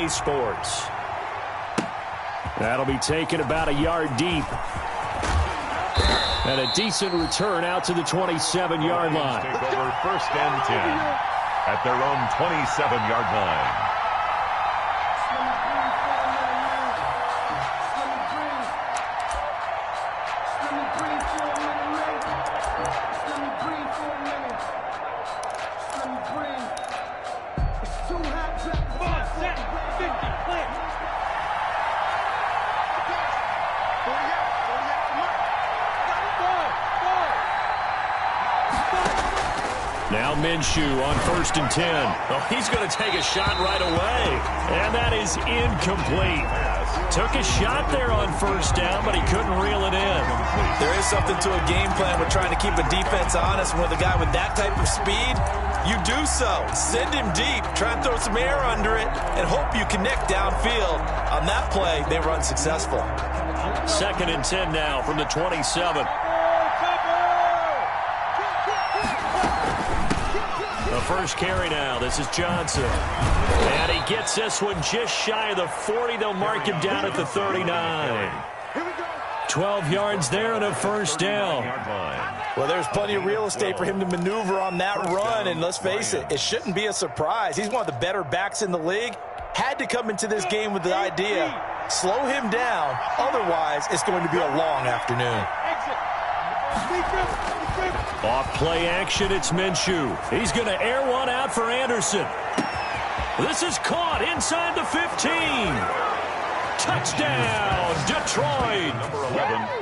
Sports. That'll be taken about a yard deep. And a decent return out to the 27-yard line. Take over 1st and 10 at their own 27-yard line. Now Minshew on 1st and 10. Oh, he's going to take a shot right away. And that is incomplete. Took a shot there on 1st down, but he couldn't reel it in. There is something to a game plan with trying to keep a defense honest. With a guy with that type of speed, you do so. Send him deep, try and throw some air under it, and hope you connect downfield. On that play, they were unsuccessful. 2nd and 10 now from the 27. The first carry now. This is Johnson. And he gets this one just shy of the 40. They'll mark him down at the 39. 12 yards there and a 1st down. Well, there's plenty of real estate for him to maneuver on that run. And let's face it, it shouldn't be a surprise. He's one of the better backs in the league. Had to come into this game with the idea, slow him down. Otherwise, it's going to be a long afternoon. Off play action, it's Minshew. He's going to air one out for Anderson. This is caught inside the 15. Touchdown, Detroit. Number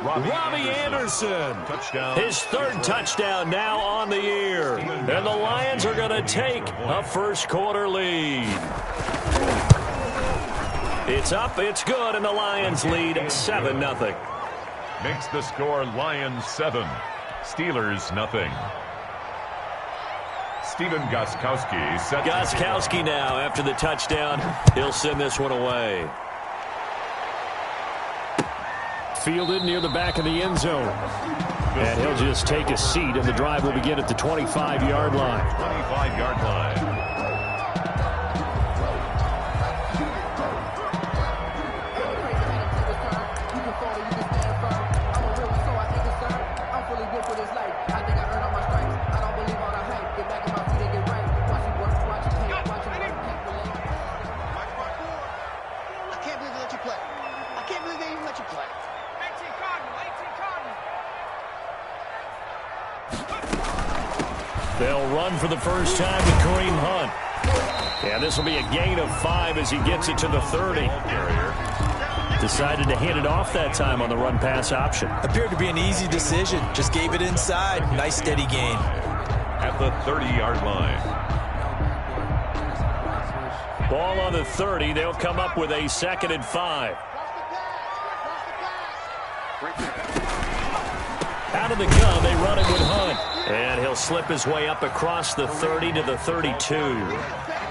11, Robbie Anderson. Touchdown. His 3rd touchdown now on the year. And the Lions are going to take a 1st quarter lead. It's up, it's good, and the Lions lead 7-0. Makes the score Lions 7, Steelers 0. Steven Gostkowski set. Gostkowski now after the touchdown. He'll send this one away. Fielded near the back of the end zone. And he'll just take a seat, and the drive will begin at the 25-yard line. 25-yard line. They'll run for the first time with Kareem Hunt. And this will be a gain of 5 as he gets it to the 30. Decided to hand it off that time on the run-pass option. Appeared to be an easy decision. Just gave it inside. Nice, steady gain. At the 30-yard line. Ball on the 30. They'll come up with a 2nd and 5. Out of the gun, they run it with Hunt. And he'll slip his way up across the 30 to the 32.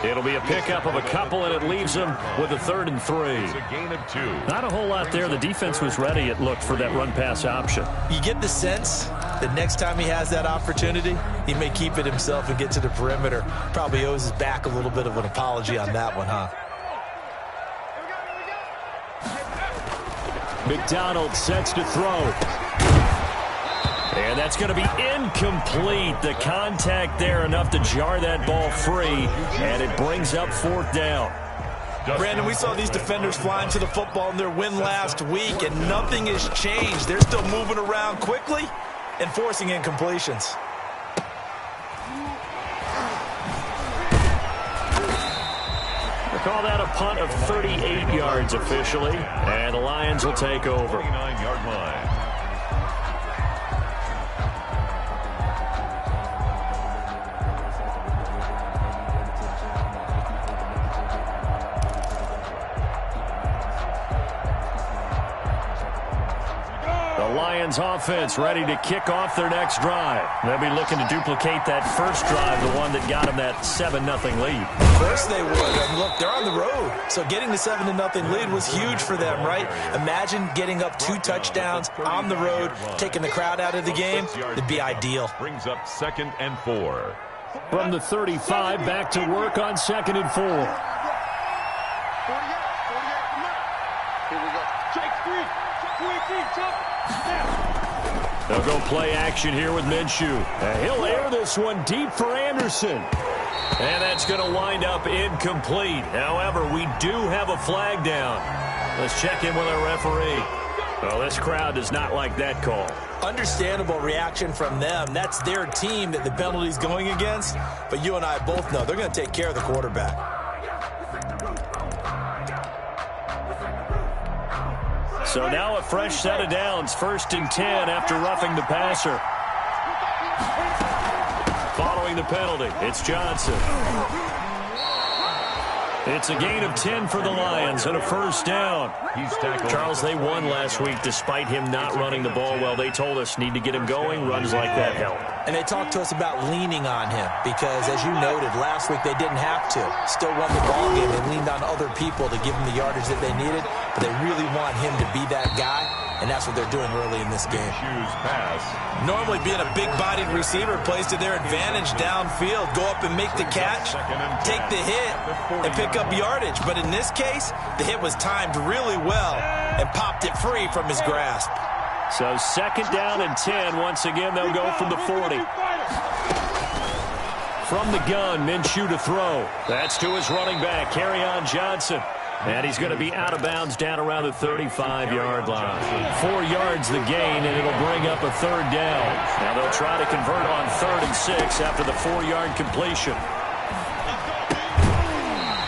It'll be a pickup of a couple, and it leaves him with a 3rd and 3. It's a gain of 2. Not a whole lot there. The defense was ready, it looked, for that run-pass option. You get the sense that next time he has that opportunity, he may keep it himself and get to the perimeter. Probably owes his back a little bit of an apology on that one, huh? McDonald sets to throw. And that's going to be incomplete. The contact there enough to jar that ball free, and it brings up 4th down. Brandon, we saw these defenders flying to the football in their win last week, and nothing has changed. They're still moving around quickly and forcing incompletions. We'll call that a punt of 38 yards officially, and the Lions will take over. 29-yard line. Lions offense ready to kick off their next drive. They'll be looking to duplicate that first drive, the one that got them that 7-0 lead. Of course they would. And look, they're on the road, so getting the 7-0 lead was huge for them, right? Imagine getting up 2 touchdowns on the road, taking the crowd out of the game. It'd be ideal. Brings up 2nd and 4. From the 35, back to work on 2nd and 4. They'll go play action here with Minshew. He'll air this one deep for Anderson. And that's going to wind up incomplete. However, we do have a flag down. Let's check in with our referee. Well, this crowd does not like that call. Understandable reaction from them. That's their team that the penalty's going against. But you and I both know they're going to take care of the quarterback. So now a fresh set of downs. 1st and 10 after roughing the passer. Following the penalty, it's Johnson. It's a gain of 10 for the Lions and a 1st down. Charles, they won last week despite him not running the ball well. They told us need to get him going. Runs like that help. And they talked to us about leaning on him because, as you noted, last week they didn't have to. Still won the ball game. They leaned on other people to give them the yardage that they needed, but they really want him to be that guy, and that's what they're doing early in this game. Normally being a big-bodied receiver plays to their advantage downfield. Go up and make the catch, take the hit, and pick up yardage. But in this case, the hit was timed really well and popped it free from his grasp. So 2nd down and 10. Once again, they'll go from the 40. From the gun, Minshew to throw. That's to his running back, Kerryon Johnson. And he's going to be out of bounds down around the 35-yard line. 4 yards the gain, and it'll bring up a 3rd down. Now they'll try to convert on 3rd and 6 after the 4-yard completion.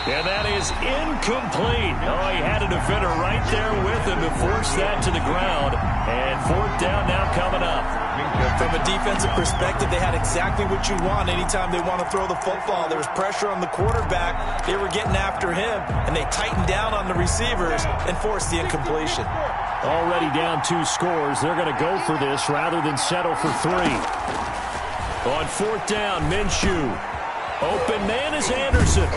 And that is incomplete. Oh, he had a defender right there with him to force that to the ground. And 4th down now coming up. From a defensive perspective, they had exactly what you want anytime they want to throw the football. There was pressure on the quarterback. They were getting after him, and they tightened down on the receivers and forced the incompletion. Already down 2 scores. They're going to go for this rather than settle for 3. On 4th down, Minshew. Open man is Anderson.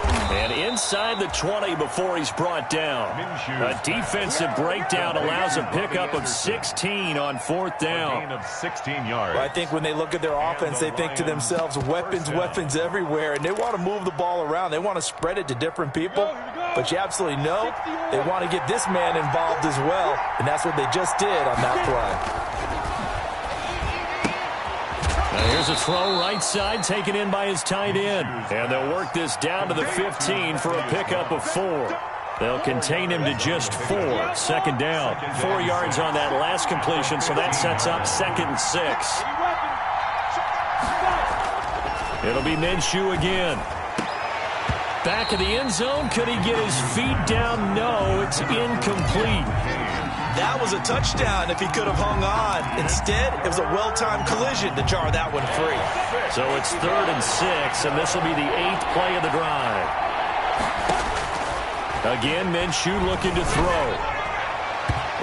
And inside the 20 before he's brought down. A defensive breakdown allows a pickup of 16 on 4th down. A gain of 16 yards. Well, I think when they look at their offense, they think to themselves, weapons, weapons everywhere, and they want to move the ball around. They want to spread it to different people. But you absolutely know they want to get this man involved as well, and that's what they just did on that play. Now here's a throw right side taken in by his tight end. And they'll work this down to the 15 for a pickup of 4. They'll contain him to just 4. 2nd down. 4 yards on that last completion, so that sets up 2nd and 6. It'll be Minshew again. Back of the end zone. Could he get his feet down? No, it's incomplete. That was a touchdown if he could have hung on. Instead, it was a well-timed collision to jar that one free. So it's 3rd and 6, and this will be the 8th play of the drive. Again, Minshew looking to throw.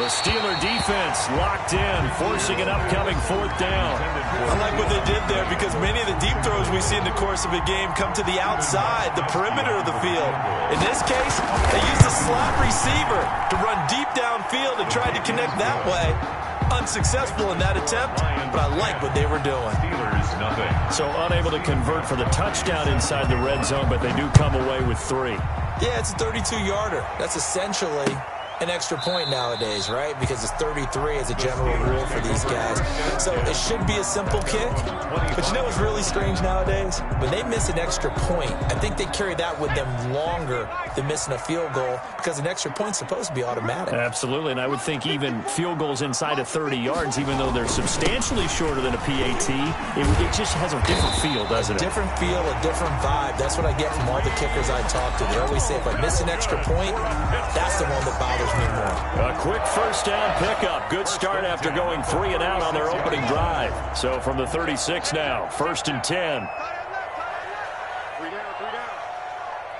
The Steeler defense locked in, forcing an upcoming 4th down. I like what they did there because many of the deep throws we see in the course of a game come to the outside, the perimeter of the field. In this case, they used a slot receiver to run deep downfield and tried to connect that way. Unsuccessful in that attempt, but I like what they were doing. Steelers, nothing. So unable to convert for the touchdown inside the red zone, but they do come away with 3. Yeah, it's a 32-yarder. That's essentially an extra point nowadays, right? Because it's 33 as a general rule for these guys. So it should be a simple kick. But you know what's really strange nowadays? When they miss an extra point, I think they carry that with them longer than missing a field goal because an extra point's supposed to be automatic. Absolutely, and I would think even field goals inside of 30 yards, even though they're substantially shorter than a PAT, it just has a different feel, doesn't it? A different feel, a different vibe. That's what I get from all the kickers I talk to. They always say if I miss an extra point, that's the one that bothers me more. A quick 1st down pickup. Good start after going 3 and out on their opening drive. So from the 36 now, 1st and 10. 3 down.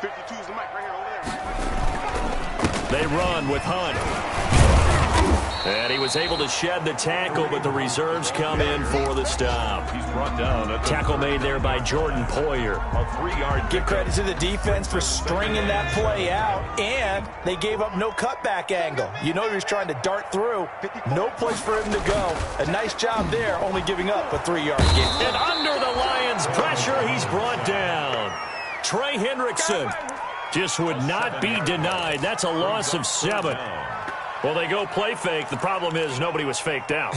52's the mic right here over there. They run with Hunt. And he was able to shed the tackle, but the reserves come in for the stop. He's brought down. Tackle made there by Jordan Poyer. A 3-yard. Give credit to the defense for stringing that play out, and they gave up no cutback angle. You know he was trying to dart through. No place for him to go. A nice job there, only giving up a 3-yard gain. And under the Lions' pressure, he's brought down. Trey Hendrickson just would not be denied. That's a loss of 7. Well, they go play fake. The problem is nobody was faked out.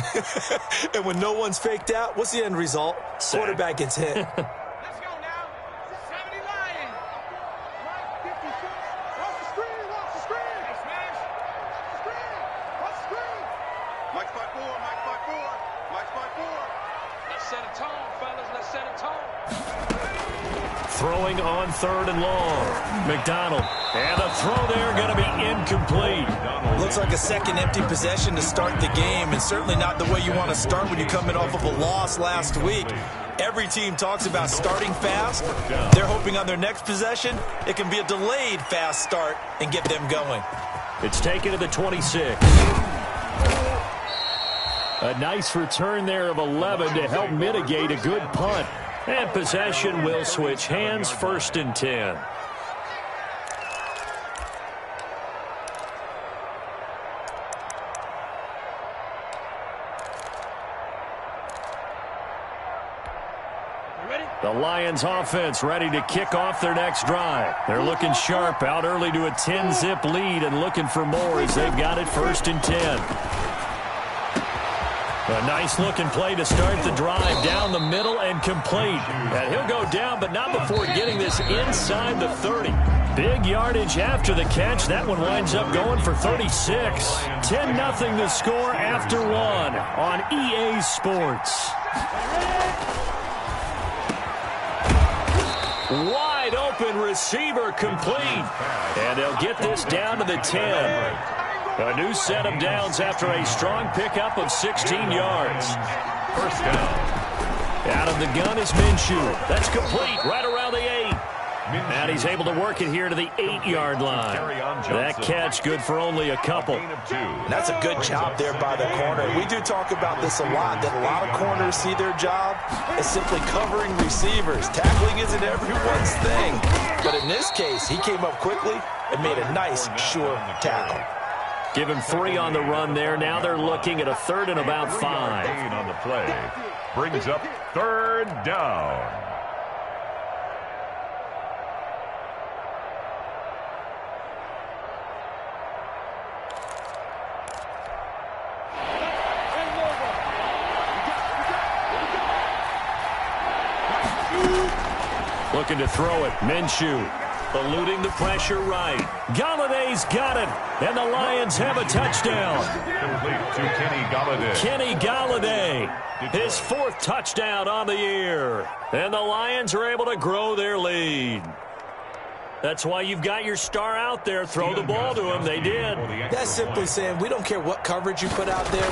And when no one's faked out, what's the end result? Sack. Quarterback gets hit. Let's go now. 70 Lions. Mike 56. Watch the screen. Watch the screen. Hey, smash. Watch the screen. Watch the screen. Mike 5-4. Mike 5-4. Mike 5-4. Let's set a tone, fellas. Let's set a tone. Throwing on 3rd and long. McDonald. And the throw there going to be incomplete. Looks like a second empty possession to start the game, and certainly not the way you want to start when you're coming off of a loss last week. Every team talks about starting fast. They're hoping on their next possession, it can be a delayed fast start and get them going. It's taken to the 26. A nice return there of 11 to help mitigate a good punt. And possession will switch hands, 1st and 10. The Lions offense ready to kick off their next drive. They're looking sharp, out early to a 10-zip lead and looking for more as they've got it 1st and 10. A nice-looking play to start the drive down the middle and complete. And he'll go down, but not before getting this inside the 30. Big yardage after the catch. That one winds up going for 36. 10-0 the score after 1 on EA Sports. Wide open receiver complete. And they'll get this down to the 10. A new set of downs after a strong pickup of 16 yards. 1st down. Out of the gun is Minshew. That's complete right around the 8. And he's able to work it here to the 8-yard line. That catch good for only a couple. And that's a good job there by the corner. We do talk about this a lot, that a lot of corners see their job as simply covering receivers. Tackling isn't everyone's thing. But in this case, he came up quickly and made a nice, sure tackle. Give him 3 on the run there. Now they're looking at a 3rd and about 5. Gain on the play. Brings up 3rd down. Looking to throw it. Minshew. Eluding the pressure right. Galladay's got it. And the Lions have a touchdown. Complete to Kenny Galladay. Kenny Galladay. His 4th touchdown on the year. And the Lions are able to grow their lead. That's why you've got your star out there. Throw the ball to him. They did. That's simply saying we don't care what coverage you put out there.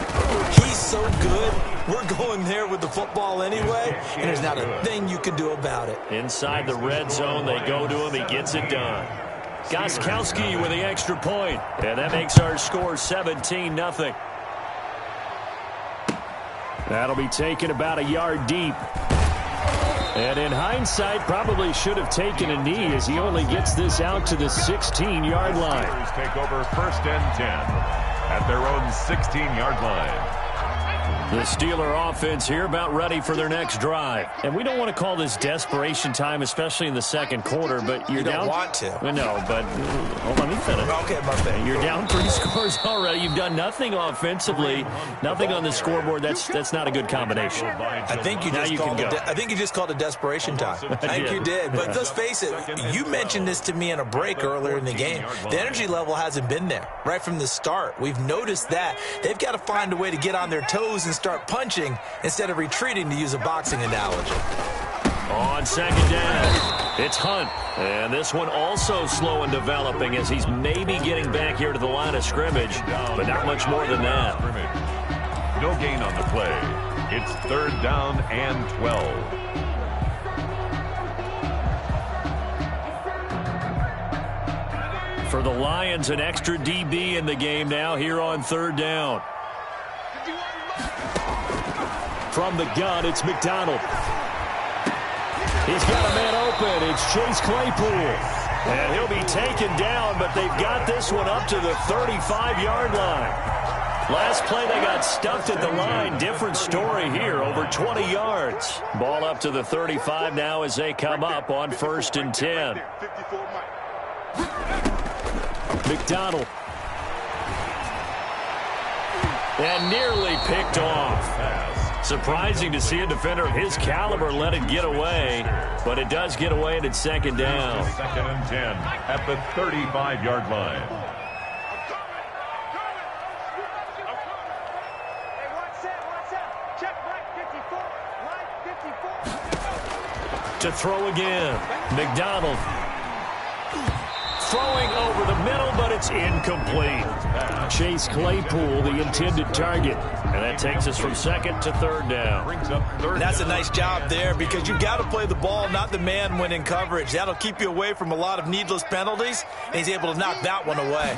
He's so good. We're going there with the football anyway, and there's not a thing you can do about it. Inside the red zone, they go to him. He gets it done. Gostkowski with the extra point, and that makes our score 17-0. That'll be taken about a yard deep. And in hindsight, probably should have taken a knee as he only gets this out to the 16-yard line. Steelers take over 1st and 10 at their own 16-yard line. The Steeler offense here about ready for their next drive. And we don't want to call this desperation time, especially in the 2nd quarter, but you're down. You don't want to. No, but hold on, let me finish. Okay, my bad. You're down 3 scores already. You've done nothing offensively, nothing on the scoreboard. That's not a good combination. I think you just called it desperation time. I think you did. But let's face it, you mentioned this to me in a break earlier in the game. The energy level hasn't been there right from the start. We've noticed that. They've got to find a way to get on their toes and start punching instead of retreating, to use a boxing analogy. On 2nd down, it's Hunt. And this one also slow in developing as he's maybe getting back here to the line of scrimmage, but not much more than that. No gain on the play. It's 3rd down and 12. For the Lions, an extra DB in the game now here on 3rd down. From the gun, it's McDonald. He's got a man open. It's Chase Claypool. And he'll be taken down, but they've got this one up to the 35-yard line. Last play, they got stuffed at the line. Different story here, over 20 yards. Ball up to the 35 now as they come up on 1st and 10. And nearly picked off. Surprising to see a defender of his caliber let it get away, but it does get away and it's second down. Second and 10 at the 35-yard line. To throw again, McDonald. Throwing over the middle, but it's incomplete. Chase Claypool, the intended target. And that takes us from second to third down. That's a nice job there because you've got to play the ball, not the man when in coverage. That'll keep you away from a lot of needless penalties, and he's able to knock that one away.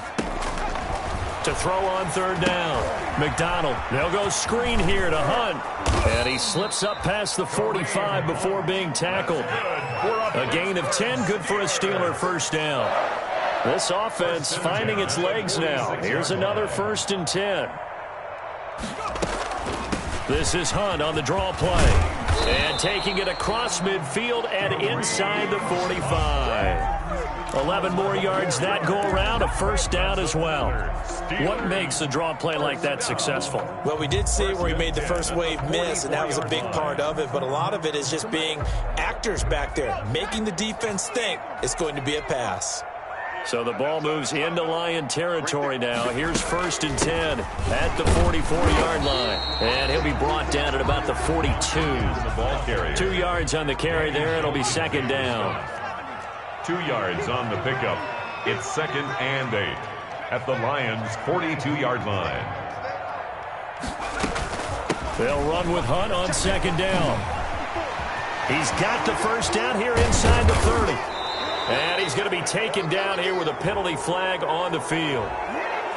To throw on third down, McDonald. They'll go screen here to Hunt. And he slips up past the 45 before being tackled. A gain of 10, good for a Steeler first down. This offense finding its legs now. Here's another 1st and 10. This is Hunt on the draw play. And taking it across midfield and inside the 45. 11 more yards that go around, a first down as well. What makes a draw play like that successful? Well, we did see it where he made the first wave miss, and that was a big part of it. But a lot of it is just being actors back there, making the defense think it's going to be a pass. So the ball moves into Lion territory now. Here's 1st and 10 at the 44-yard line. And he'll be brought down at about the 42. The ball carrier. 2 yards on the carry there. It'll be second down. 2 yards on the pickup. It's 2nd and 8 at the Lions' 42-yard line. They'll run with Hunt on second down. He's got the first down here inside the 30. And he's going to be taken down here with a penalty flag on the field.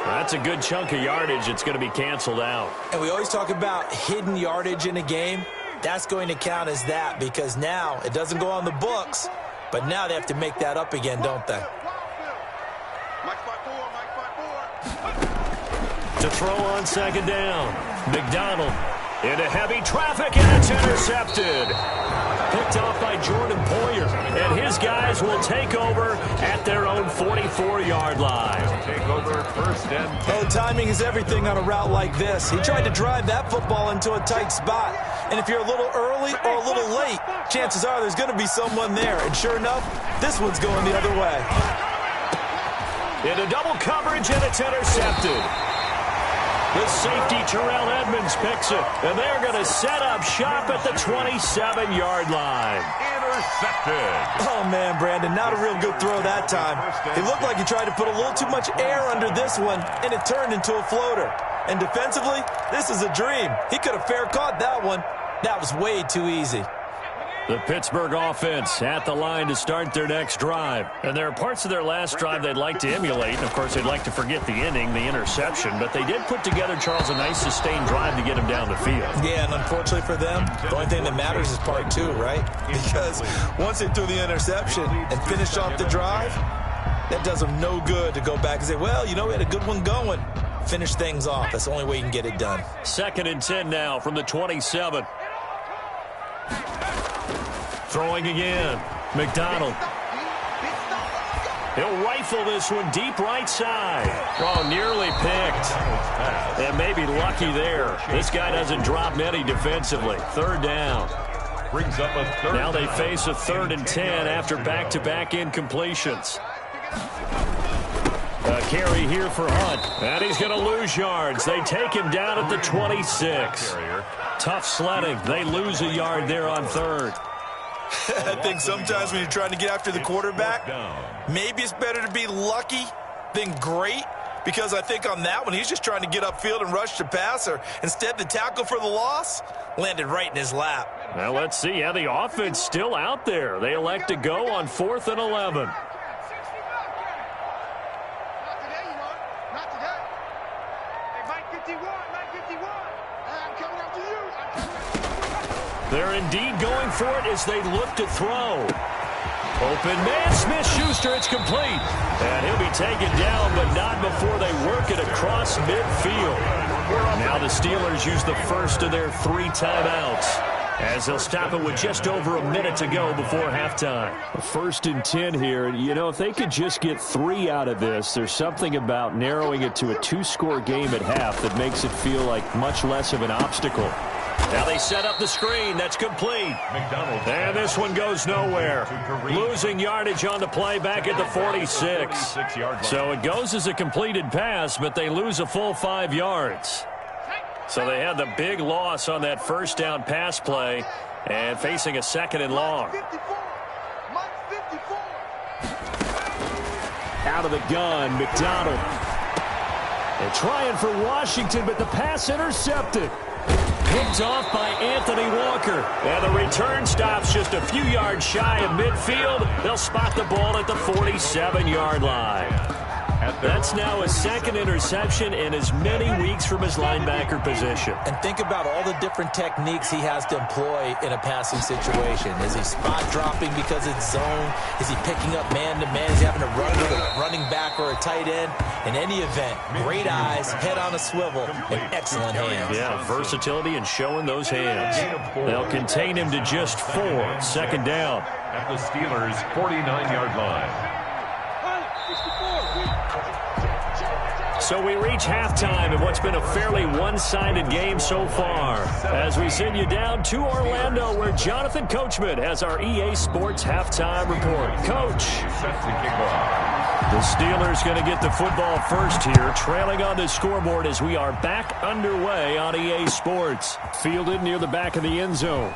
That's a good chunk of yardage. It's going to be canceled out. And we always talk about hidden yardage in a game. That's going to count as that because now it doesn't go on the books, but now they have to make that up again, don't they? To throw on second down, McDonald into heavy traffic, and it's intercepted. Picked off by Jordan Poyer, and his guys will take over at their own 44-yard line. Take over 1st and 10. Oh, timing is everything on a route like this. He tried to drive that football into a tight spot, and if you're a little early or a little late, chances are there's going to be someone there, and sure enough, this one's going the other way. Into double coverage, and it's intercepted. The safety, Terrell Edmonds, picks it, and they're going to set up shop at the 27-yard line. Intercepted. Oh, man, Brandon, not a real good throw that time. It looked like he tried to put a little too much air under this one, and it turned into a floater. And defensively, this is a dream. He could have fair caught that one. That was way too easy. The Pittsburgh offense at the line to start their next drive. And there are parts of their last drive they'd like to emulate. And, of course, they'd like to forget the ending, the interception. But they did put together, Charles, a nice sustained drive to get him down the field. Yeah, and unfortunately for them, the only thing that matters is part 2, right? Because once they threw the interception and finished off the drive, that does them no good to go back and say, well, you know, we had a good one going. Finish things off. That's the only way you can get it done. 2nd and 10 now from the 27. Throwing again, McDonald. He'll rifle this one deep right side. Oh, nearly picked. And maybe lucky there. This guy doesn't drop many defensively. 3rd down. Brings up a 3rd. Now they face a 3rd and 10 after back-to-back incompletions. A carry here for Hunt. And he's going to lose yards. They take him down at the 26. Tough sledding. They lose a yard there on 3rd. I think sometimes when you're trying to get after the quarterback, maybe it's better to be lucky than great, because I think on that one, he's just trying to get upfield and rush the passer. Instead, the tackle for the loss landed right in his lap. Well, let's see. Yeah, the offense still out there. They elect to go on 4th and 11. They're indeed going for it as they look to throw. Open man, Smith-Schuster, it's complete. And he'll be taken down, but not before they work it across midfield. Now the Steelers use the first of their 3 timeouts. as they'll stop it with just over a minute to go before halftime. 1st and 10 here. And, you know, if they could just get 3 out of this, there's something about narrowing it to a 2-score game at half that makes it feel like much less of an obstacle. Now they set up the screen. That's complete. And this one goes nowhere. Losing yardage on the play back at the 46. So it goes as a completed pass, but they lose a full 5 yards. So they had the big loss on that first down pass play and facing a 2nd and long. Out of the gun, McDonald. And trying for Washington, but the pass intercepted. Picked off by Anthony Walker. And the return stops just a few yards shy of midfield. They'll spot the ball at the 47-yard line. That's now his 2nd interception in as many weeks from his linebacker position. And think about all the different techniques he has to employ in a passing situation. Is he spot dropping because it's zone? Is he picking up man-to-man? Is he having to run with a running back or a tight end? In any event, great eyes, head on a swivel, and excellent hands. Yeah, versatility and showing those hands. They'll contain him to just 4. 2nd down. At the Steelers' 49-yard line. So we reach halftime in what's been a fairly one-sided game so far, as we send you down to Orlando, where Jonathan Coachman has our EA Sports halftime report. Coach. The Steelers going to get the football first here, trailing on the scoreboard as we are back underway on EA Sports. Fielded near the back of the end zone.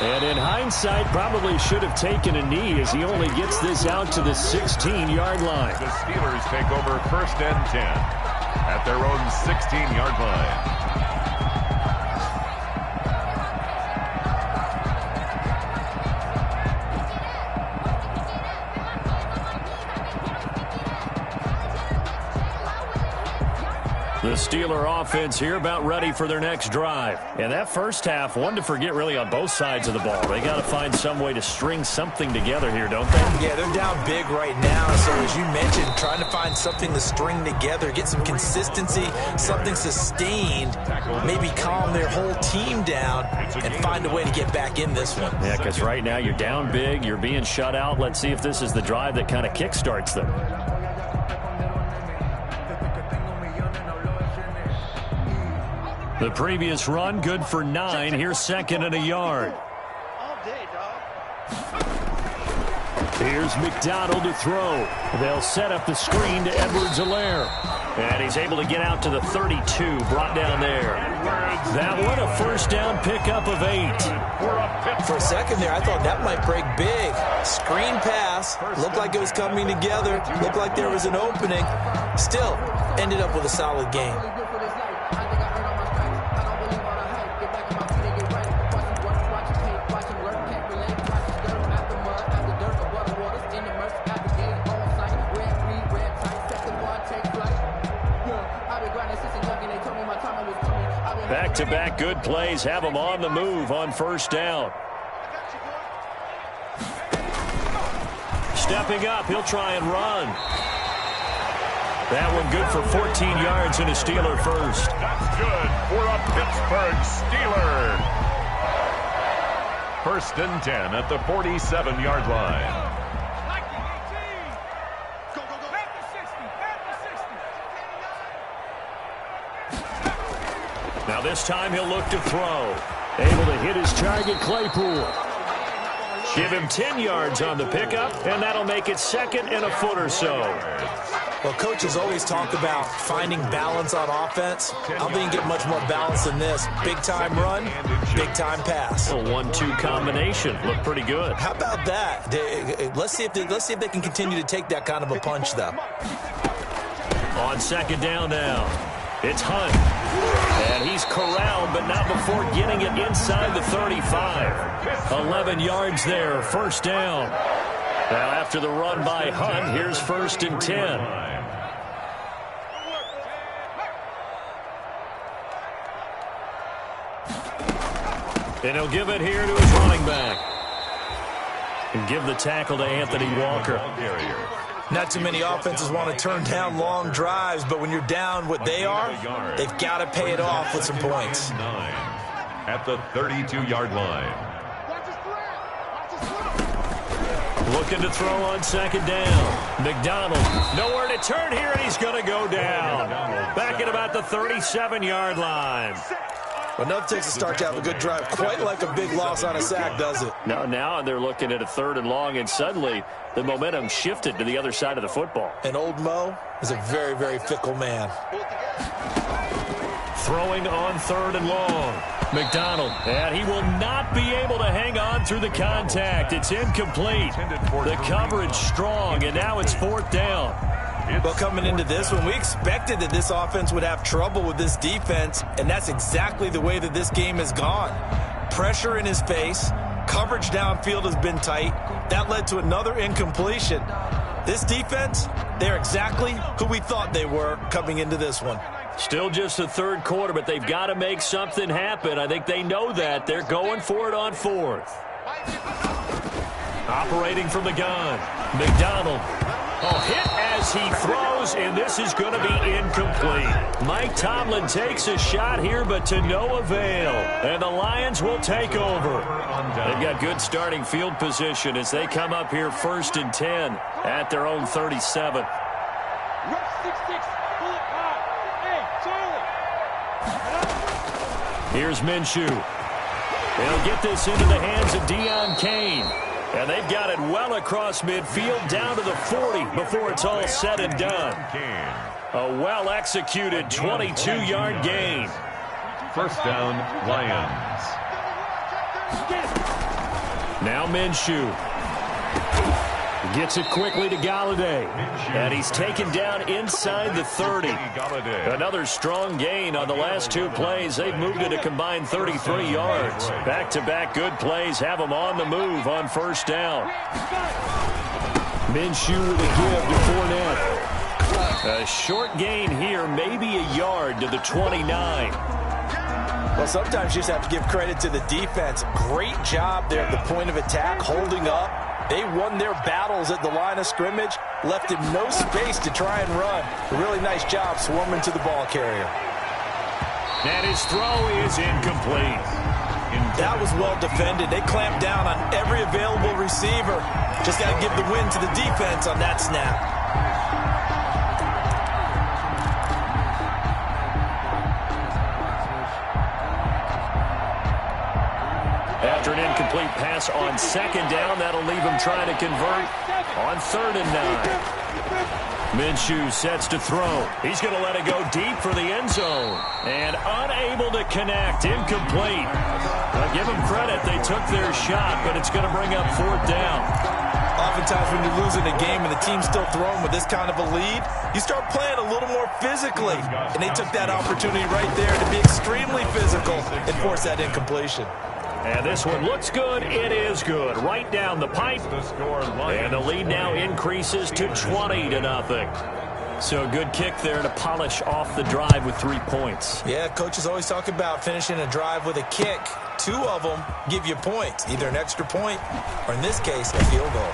And in hindsight, probably should have taken a knee as he only gets this out to the 16-yard line. The Steelers take over 1st and 10 at their own 16-yard line. The Steeler offense here about ready for their next drive. And that first half, one to forget really on both sides of the ball. They got to find some way to string something together here, don't they? Yeah, they're down big right now. So as you mentioned, trying to find something to string together, get some consistency, something sustained, maybe calm their whole team down and find a way to get back in this one. Yeah, because right now you're down big, you're being shut out. Let's see if this is the drive that kind of kickstarts them. The previous run, good for 9. Here's 2nd and a yard. Here's McDonald to throw. They'll set up the screen to Edwards-Helaire. And he's able to get out to the 32, brought down there. That one, a first down pickup of 8. For a second there, I thought that might break big. Screen pass, looked like it was coming together, looked like there was an opening. Still, ended up with a solid game. Back-to-back good plays have them on the move on first down. Stepping up, he'll try and run. That one good for 14 yards and a Steeler first. That's good for a Pittsburgh Steeler. 1st and 10 at the 47-yard line. Now this time he'll look to throw. Able to hit his target, Claypool. Give him 10 yards on the pickup, and that'll make it 2nd and a foot or so. Well, coaches always talk about finding balance on offense. I don't think you get much more balance than this. Big-time run, big-time pass. A 1-2 combination. Looked pretty good. How about that? Let's see if they can continue to take that kind of a punch, though. On 2nd down now, it's Hunt. And he's corralled, but not before getting it inside the 35. 11 yards there, first down. Now after the run by Hunt, here's 1st and 10. And he'll give it here to his running back. And give the tackle to Anthony Walker. Not too many offenses want to turn down long drives, but when you're down what they are, they've got to pay it off with some points. at the 32-yard line. Looking to throw on second down. McDonald, nowhere to turn here, and he's going to go down. Back at about the 37-yard line. Well, enough takes a start to have a good drive. Quite like a big loss on a sack, does it? Now they're looking at a 3rd and long, and suddenly the momentum shifted to the other side of the football. And old Mo is a very, very fickle man. Throwing on 3rd and long. McDonald, and he will not be able to hang on through the contact. It's incomplete. The coverage strong, and now it's 4th down. Well, coming into this one, we expected that this offense would have trouble with this defense, and that's exactly the way that this game has gone. Pressure in his face, coverage downfield has been tight. That led to another incompletion. This defense, they're exactly who we thought they were coming into this one. Still just the 3rd quarter, but they've got to make something happen. I think they know that. They're going for it on 4th. Operating from the gun. McDonald. Hit as he throws, and this is going to be incomplete. Mike Tomlin takes a shot here, but to no avail. And the Lions will take over. They've got good starting field position as they come up here 1st and 10 at their own 37. Here's Minshew. They'll get this into the hands of Deion Kane. And they've got it well across midfield down to the 40 before it's all said and done. A well-executed 22-yard gain. 1st down, Lions. Now Minshew. Gets it quickly to Galladay. And he's taken down inside the 30. Another strong gain on the last 2 plays. They've moved it a combined 33 yards. Back-to-back good plays have them on the move on 1st down. Minshew with a give to Fournette. A short gain here, maybe a yard to the 29. Well, sometimes you just have to give credit to the defense. Great job there at the point of attack, holding up. They won their battles at the line of scrimmage, left him no space to try and run. A really nice job swarming to the ball carrier. And his throw is incomplete. That was well defended. They clamped down on every available receiver. Just got to give the win to the defense on that snap. After an incomplete pass on 2nd down, that'll leave him trying to convert on 3rd and 9. Minshew sets to throw. He's going to let it go deep for the end zone. And unable to connect. Incomplete. I'll give them credit. They took their shot, but it's going to bring up 4th down. Oftentimes when you're losing a game and the team's still throwing with this kind of a lead, you start playing a little more physically. And they took that opportunity right there to be extremely physical and force that incompletion. And this one looks good. It is good. Right down the pipe. And the lead now increases to 20-0. So a good kick there to polish off the drive with 3 points. Yeah, coaches always talk about finishing a drive with a kick. 2 of them give you points, either an extra point or, in this case, a field goal.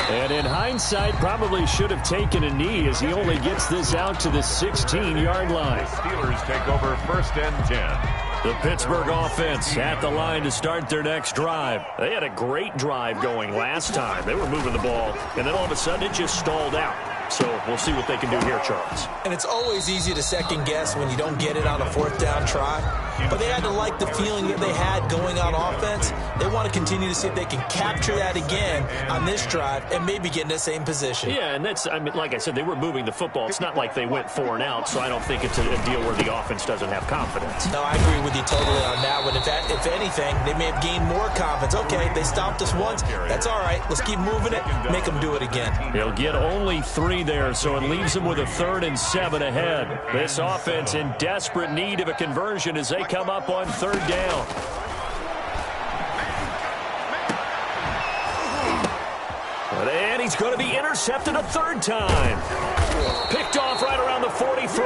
And in hindsight, probably should have taken a knee as he only gets this out to the 16-yard line. Steelers take over 1st and 10. The Pittsburgh offense at the line to start their next drive. They had a great drive going last time. They were moving the ball, and then all of a sudden it just stalled out. So we'll see what they can do here, Charles. And it's always easy to second guess when you don't get it on a 4th down try. But they had to like the feeling that they had going on offense. They want to continue to see if they can capture that again on this drive and maybe get in the same position. Yeah, and that's, I mean, like I said, they were moving the football. It's not like they went 4 and out, so I don't think it's a deal where the offense doesn't have confidence. No, I agree with you totally on that one. If anything, they may have gained more confidence. Okay, they stopped us once. That's all right. Let's keep moving it. Make them do it again. They'll get only 3 there, so it leaves them with a 3rd and 7 ahead. This offense in desperate need of a conversion as they come up on 3rd down. And he's going to be intercepted a 3rd time. Picked off right around the 43.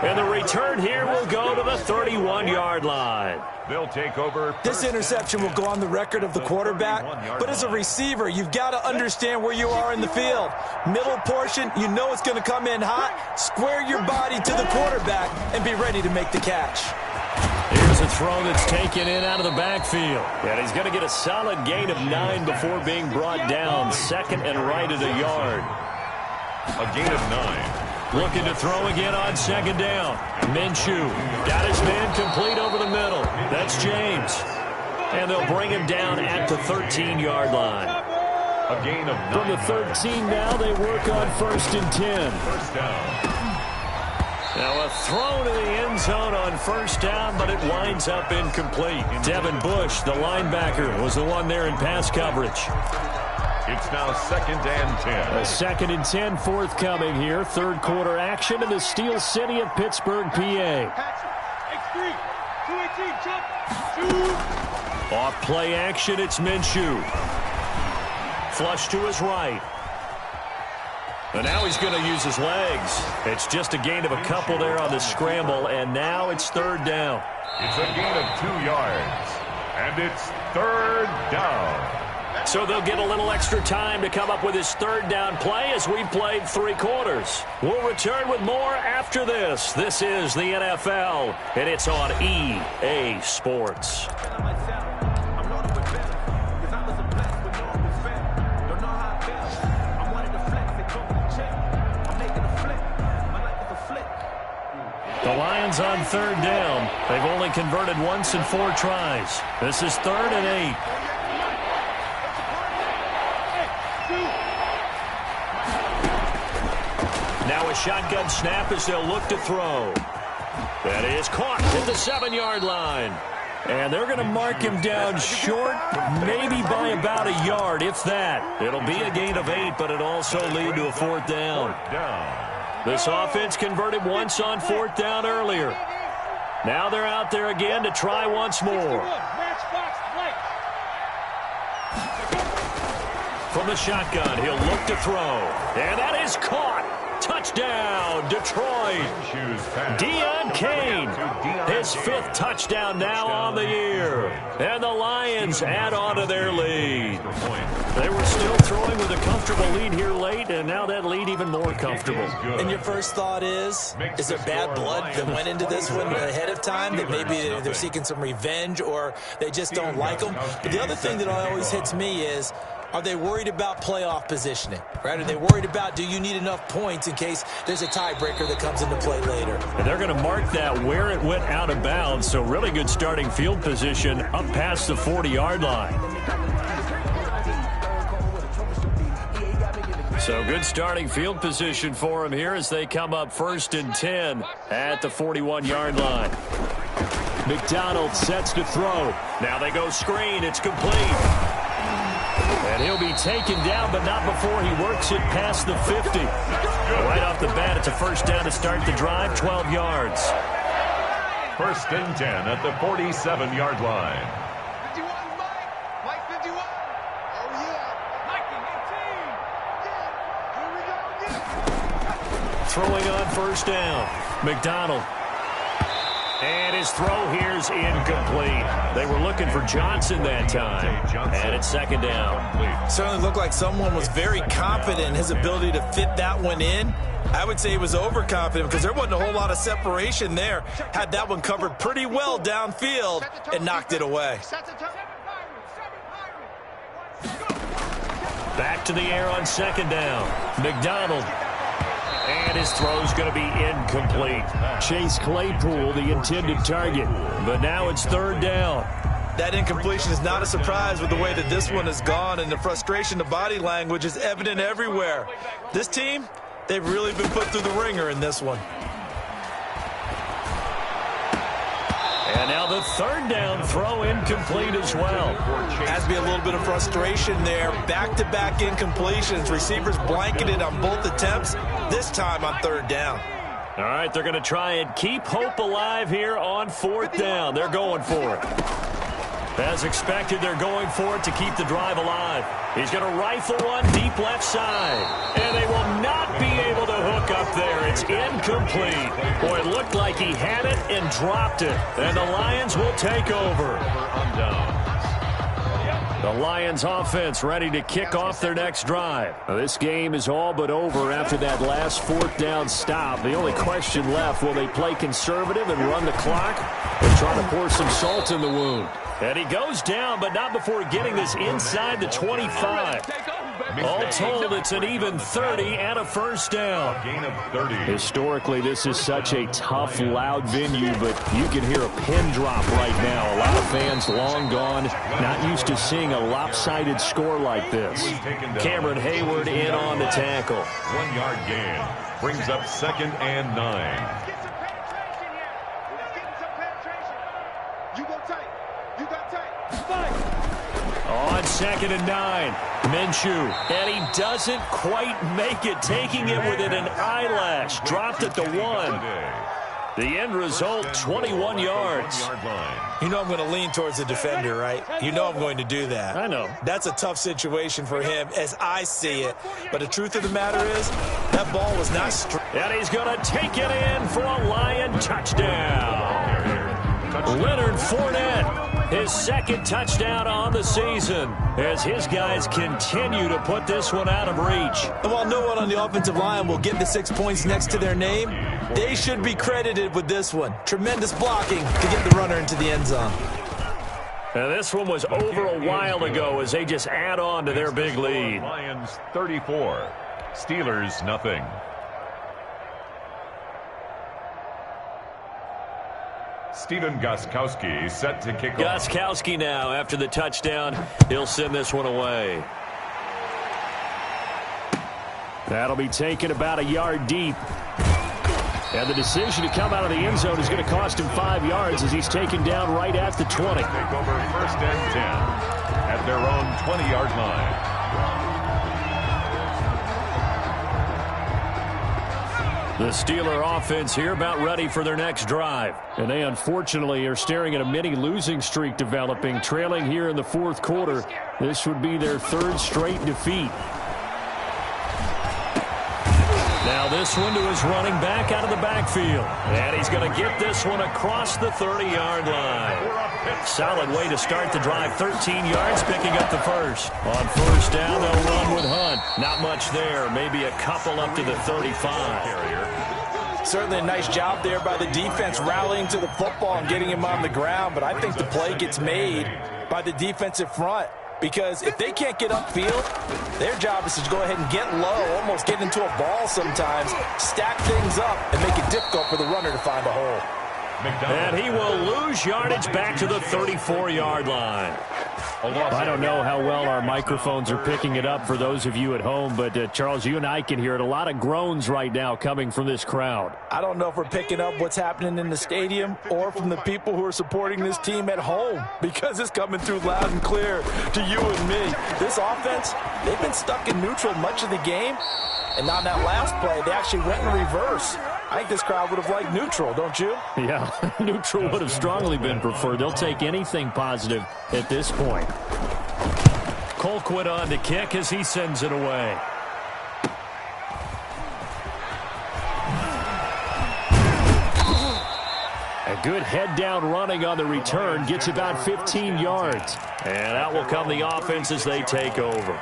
And the return here will go to the 31-yard line. They'll take over. This interception will go on the record of the quarterback, but as a receiver, you've got to understand where you are in the field. Middle portion, you know it's going to come in hot. Square your body to the quarterback and be ready to make the catch. Here's a Another throw that's taken in out of the backfield. And he's going to get a solid gain of 9 before being brought down. Second and right at a yard. A gain of 9. Looking to throw again on second down. Minshew got his man complete over the middle. That's James. And they'll bring him down at the 13-yard line. A gain of 9. From the 13 now, they work on 1st and 10. First down. Now a throw to the end zone on 1st down, but it winds up incomplete. Devin Bush, the linebacker, was the one there in pass coverage. It's now 2nd and 10. A 2nd and 10 forthcoming here. Third quarter action in the Steel City of Pittsburgh, PA. Off play action, it's Minshew. Flush to his right. And now he's going to use his legs. It's just a gain of a couple there on the scramble, and now it's 3rd down. It's a gain of 2 yards, and it's 3rd down. So they'll get a little extra time to come up with his 3rd down play as we've played 3 quarters. We'll return with more after this. This is the NFL, and it's on EA Sports. The Lions on 3rd down. They've only converted once in 4 tries. This is 3rd and 8. Now a shotgun snap as they'll look to throw. That is caught at the 7-yard line. And they're going to mark him down short, maybe by about a yard, if that. It'll be a gain of 8, but it'll also lead to a 4th down. This offense converted once on 4th down earlier. Now they're out there again to try once more. From the shotgun, he'll look to throw. And that is caught. Touchdown, Detroit. Deion Kane, his 5th touchdown now on the year. And the Lions add on to their lead. They were still throwing with a comfortable lead here late, and now that lead even more comfortable. And your first thought is there bad blood that went into this one ahead of time, that maybe they're seeking some revenge or they just don't like them? But the other thing that always hits me is, are they worried about playoff positioning? Right? Are they worried about, do you need enough points in case there's a tiebreaker that comes into play later? And they're going to mark that where it went out of bounds, so really good starting field position up past the 40-yard line. So good starting field position for him here as they come up 1st and 10 at the 41-yard line. McDonald sets to throw. Now they go screen. It's complete. And he'll be taken down, but not before he works it past the 50. Right off the bat, it's a 1st down to start the drive, 12 yards. 1st and 10 at the 47-yard line. 51, Mike 51. Oh, yeah. Mike 18. Here we go. Throwing on 1st down. McDonald. And his throw here's incomplete. They were looking for Johnson that time. And it's 2nd down. Certainly looked like someone was very confident in his ability to fit that one in. I would say he was overconfident because there wasn't a whole lot of separation there. Had that one covered pretty well downfield and knocked it away. Back to the air on 2nd down. McDonald. And his throw's going to be incomplete. Chase Claypool, the intended target. But now it's 3rd down. That incompletion is not a surprise with the way that this one has gone, and the frustration, the body language is evident everywhere. This team, they've really been put through the ringer in this one. And now the 3rd down throw incomplete as well. Has to be a little bit of frustration there. Back-to-back incompletions. Receivers blanketed on both attempts, this time on 3rd down. All right, they're going to try and keep hope alive here on 4th down. They're going for it. As expected, they're going for it to keep the drive alive. He's going to rifle one deep left side. And they will not be able to hook up there. It's incomplete. Boy, it looked like he had it and dropped it. And the Lions will take over. On down. The Lions offense ready to kick off their next drive. This game is all but over after that last fourth down stop. The only question left, will they play conservative and run the clock or try to pour some salt in the wound? And he goes down, but not before getting this inside the 25. All told, it's an even 30 and a first down. A gain of 30. Historically, this is such a tough, loud venue, but you can hear a pin drop right now. A lot of fans long gone, not used to seeing a lopsided score like this. Cameron Hayward in on the tackle. 1 yard gain. Brings up 2nd and 9. On 2nd and 9, Minshew, and he doesn't quite make it, taking it within an eyelash. Dropped at the 1. The end result, 21 yards. You know I'm going to lean towards the defender, right? You know I'm going to do that. I know. That's a tough situation for him as I see it. But the truth of the matter is, that ball was not straight. And he's going to take it in for a Lion touchdown. Leonard Fournette, his 2nd touchdown on the season, as his guys continue to put this one out of reach. And while no one on the offensive line will get the 6 points next to their name, they should be credited with this one. Tremendous blocking to get the runner into the end zone. Now this one was over a while ago as they just add on to their big lead. Lions 34, Steelers nothing. Steven Gostkowski set to kick off. Gostkowski now after the touchdown. He'll send this one away. That'll be taken about a yard deep. And the decision to come out of the end zone is going to cost him 5 yards as he's taken down right at the 20. Take over 1st and 10 at their own 20-yard line. The Steeler offense here about ready for their next drive. And they unfortunately are staring at a mini losing streak developing, trailing here in the 4th quarter. This would be their 3rd straight defeat. Now this one to his running back out of the backfield. And he's going to get this one across the 30-yard line. Solid way to start the drive. 13 yards, picking up the first. On 1st down, they'll run with Hunt. Not much there. Maybe a couple up to the 35. Certainly a nice job there by the defense rallying to the football and getting him on the ground. But I think the play gets made by the defensive front. Because if they can't get upfield, their job is to go ahead and get low, almost get into a ball sometimes, stack things up, and make it difficult for the runner to find a hole. And he will lose yardage back to the 34-yard line. I don't know how well our microphones are picking it up for those of you at home, but Charles, you and I can hear it. A lot of groans right now coming from this crowd. I don't know if we're picking up what's happening in the stadium or from the people who are supporting this team at home, because it's coming through loud and clear to you and me. This offense, they've been stuck in neutral much of the game, and on that last play, they actually went in reverse. I think this crowd would have liked neutral, don't you? Yeah, neutral would have strongly been preferred. They'll take anything positive at this point. Colquitt on to kick as he sends it away. A good head-down running on the return gets about 15 yards. And out will come the offense as they take over.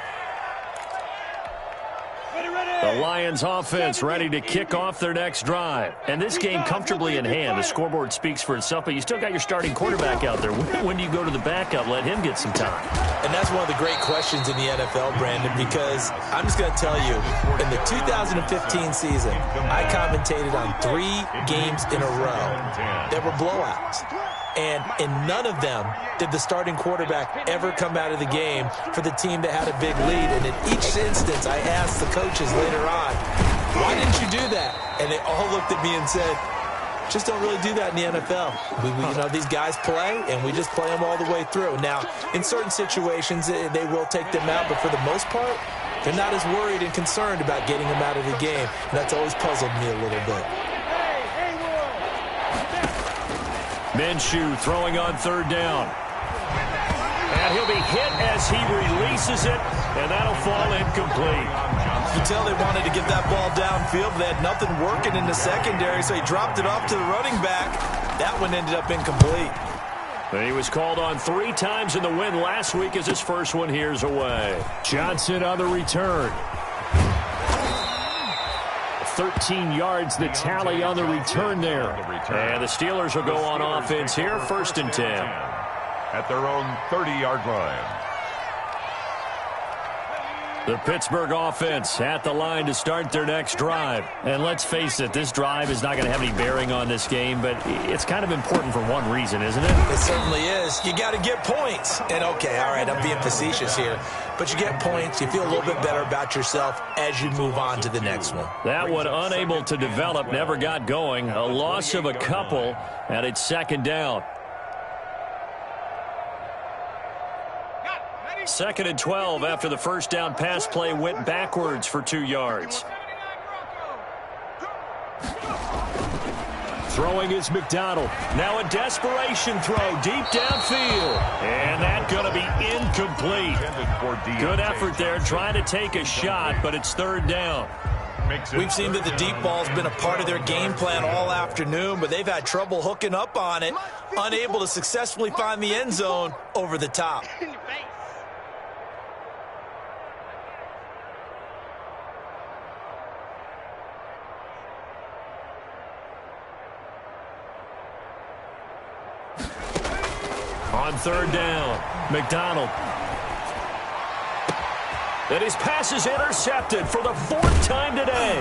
The Lions offense ready to kick off their next drive. And this game comfortably in hand. The scoreboard speaks for itself, but you still got your starting quarterback out there. When do you go to the backup? Let him get some time. And that's one of the great questions in the NFL, Brandon, because I'm just going to tell you, in the 2015 season, I commentated on 3 games in a row that were blowouts. And in none of them did the starting quarterback ever come out of the game for the team that had a big lead. And in each instance, I asked the coaches later on, why didn't you do that? And they all looked at me and said, just don't really do that in the NFL. You know, these guys play, and we just play them all the way through. Now, in certain situations, they will take them out, but for the most part, they're not as worried and concerned about getting them out of the game. And that's always puzzled me a little bit. Minshew throwing on 3rd down. And he'll be hit as he releases it, and that'll fall incomplete. You can tell they wanted to get that ball downfield. They had nothing working in the secondary, so he dropped it off to the running back. That one ended up incomplete. He was called on 3 times in the win last week as his first one here's away. Johnson on the return. 13 yards the tally on the return there. And the Steelers will go on offense here, 1st and 10. At their own 30-yard line. The Pittsburgh offense at the line to start their next drive. And let's face it, this drive is not going to have any bearing on this game, but it's kind of important for one reason, isn't it? It certainly is. You got to get points. And, okay, all right, I'm being facetious here. But you get points, you feel a little bit better about yourself as you move on to the next one. That one unable to develop, never got going. A loss of a couple, and it's 2nd down. 2nd and 12 after the first down pass play went backwards for 2 yards. Throwing is McDonald. Now a desperation throw deep downfield. And that's going to be incomplete. Good effort there trying to take a shot, but it's 3rd down. We've seen that the deep ball's been a part of their game plan all afternoon, but they've had trouble hooking up on it, unable to successfully find the end zone over the top. On 3rd down, McDonald. And his pass is intercepted for the 4th time today.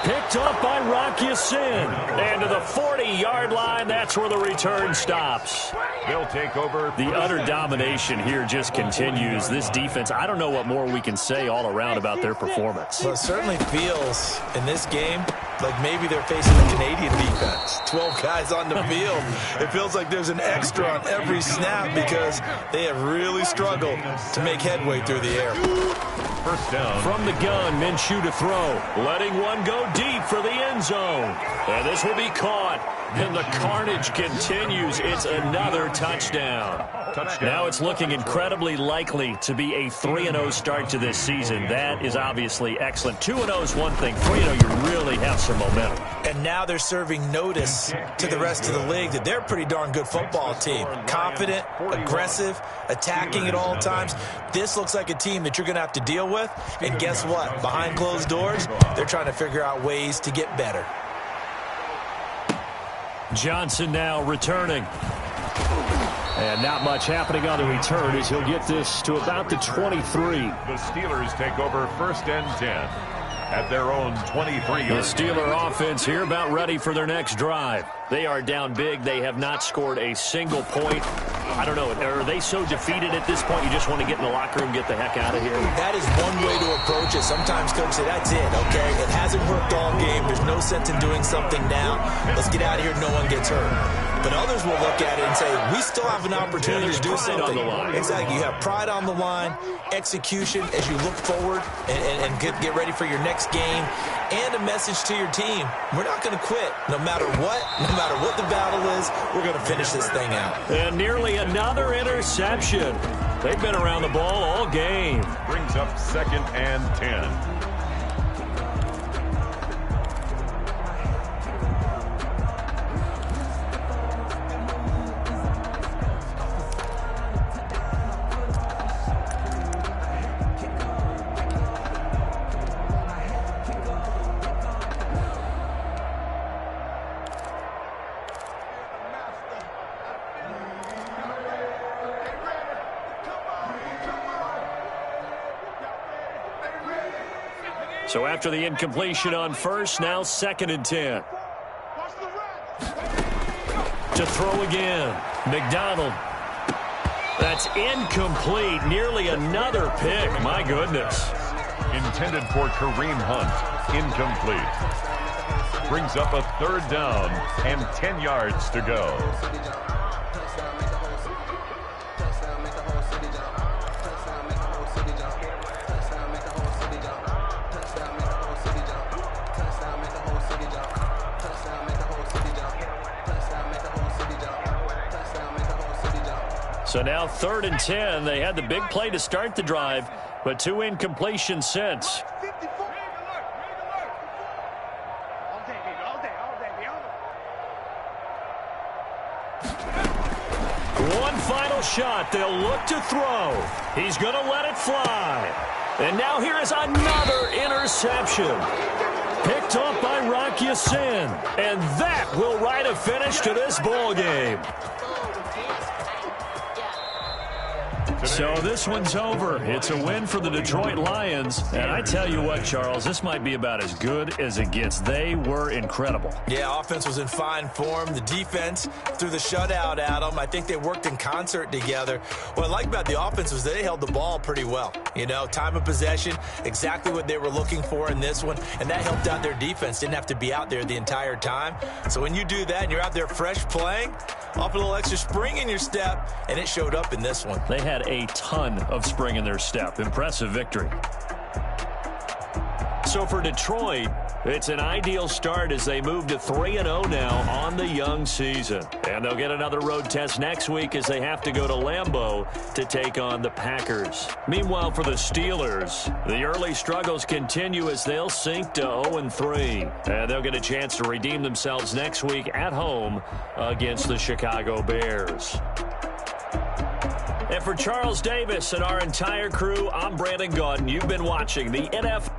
Picked up by Rocky Sin. And to the 40-yard line, that's where the return stops. They'll take over. The utter domination here just continues. This defense, I don't know what more we can say all around about their performance. Well, it certainly feels in this game like maybe they're facing a Canadian defense. 12 guys on the field. It feels like there's an extra on every snap because they have really struggled to make headway through the air. 1st down. From the gun, Minshew to throw. Letting one go deep for the end zone. And this will be caught. And the carnage continues. It's another touchdown. Now it's looking incredibly likely to be a 3-0 start to this season. That is obviously excellent. 2-0 is one thing. 3-0, you really have some momentum. And now they're serving notice to the rest of the league that they're a pretty darn good football team. Confident, aggressive, attacking at all times. This looks like a team that you're going to have to deal with. And guess what? Behind closed doors, they're trying to figure out ways to get better. Johnson now returning. And not much happening on the return as he'll get this to about the 23. The Steelers take over 1st and 10 at their own 23. The Steeler offense here about ready for their next drive. They are down big. They have not scored a single point. I don't know. Are they so defeated at this point you just want to get in the locker room and get the heck out of here? That is one way to approach it. Sometimes coaches say, that's it, okay? It hasn't worked all game. There's no sense in doing something now. Let's get out of here. No one gets hurt. But others will look at it and say, we still have an opportunity to do something. On the line. Exactly. You have pride on the line, execution as you look forward and get ready for your next game, and a message to your team. We're not going to quit no matter what the battle is. We're going to finish this thing out. And nearly another interception. They've been around the ball all game. Brings up 2nd and 10. So after the incompletion on 1st, now 2nd and 10. To throw again. McDonald. That's incomplete. Nearly another pick. My goodness. Intended for Kareem Hunt. Incomplete. Brings up a 3rd down and 10 yards to go. So now 3rd and 10. They had the big play to start the drive, but 2 incompletions since. one final shot. They'll look to throw. He's going to let it fly. And now here is another interception. Picked off by Rock Ya-Sin. And that will write a finish to this ball game. So this one's over. It's a win for the Detroit Lions. And I tell you what, Charles, this might be about as good as it gets. They were incredible. Yeah, offense was in fine form. The defense threw the shutout at them. I think they worked in concert together. What I like about the offense was they held the ball pretty well. You know, time of possession, exactly what they were looking for in this one. And that helped out their defense. Didn't have to be out there the entire time. So when you do that and you're out there fresh playing, off a little extra spring in your step, and it showed up in this one. They had a ton of spring in their step. Impressive victory. So for Detroit, it's an ideal start as they move to 3-0 now on the young season. And they'll get another road test next week as they have to go to Lambeau to take on the Packers. Meanwhile, for the Steelers, the early struggles continue as they'll sink to 0-3. And they'll get a chance to redeem themselves next week at home against the Chicago Bears. And for Charles Davis and our entire crew, I'm Brandon Gaudin. You've been watching the NFL.